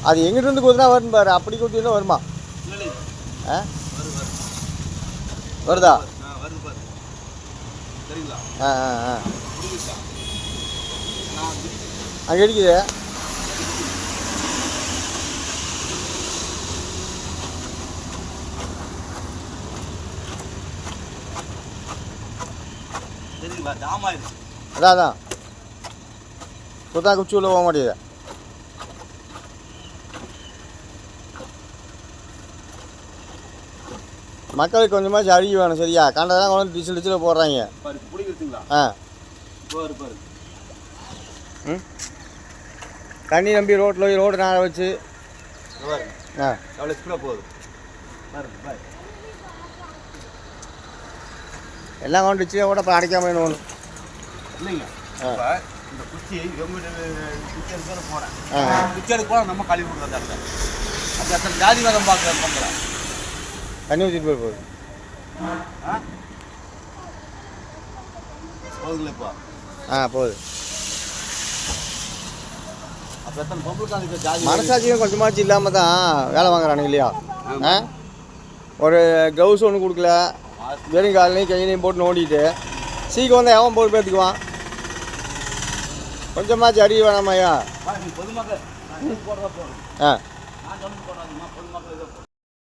அது எங்கிட்ட குத்துனா வரும் பாரு, அப்படி குத்தினா வருமா? ஆ வருதா? ஆ ஆ ஆ அங்கே அடிக்குது. அதான் அதான் குத்தா குச்சி உள்ள போக மாட்டேங்குது. மக்களுக்கு கொஞ்சமாக அருகி வேணும் சரியா? கண்டதெல்லாம் கொண்டு டிச்சில் டிச்சில் போடுறாங்க. ஆ ம் தண்ணி நம்பி ரோட்டில் ரோடு நாளை வச்சு ஆ அவ்வளோ ஸ்பீடாக போகுது. எல்லாம் கொண்டு டிச்சில் கூட இப்போ அடைக்காம ஒன்று இல்லைங்க. இந்த குச்சி குச்சி போனேன். குச்சி எடுக்க போனால் நம்ம கழிவு விடுறது அந்த இடத்துல ஜாதி மதம் பார்க்கலாம். தண்ணி ஊற்றிட்டு போய் போகுது. போகுதுங்களா இப்போ? ஆ போகுது. அப்போ எத்தனை பொம்பளுக்கு ஜாதி மனசாட்சியும் கொஞ்சமாச்சு இல்லாமல் தான் வேலை வாங்குறானுங்க இல்லையா? ஆ ஒரு க்ளவுஸ் ஒன்று கொடுக்கல, வெறும் காலையும் கையிலையும் போட்டு நோண்டிட்டு சீக்கிரம் வந்தால் எவன் போட்டு பேத்துக்குவான்? கொஞ்சமாச்சு அறிய வேணாமையா? பொதுமக்கள் போடுறதா போதும். ஆ நான் சொன்னது போடாதுமா, பொதுமக்கள் இதை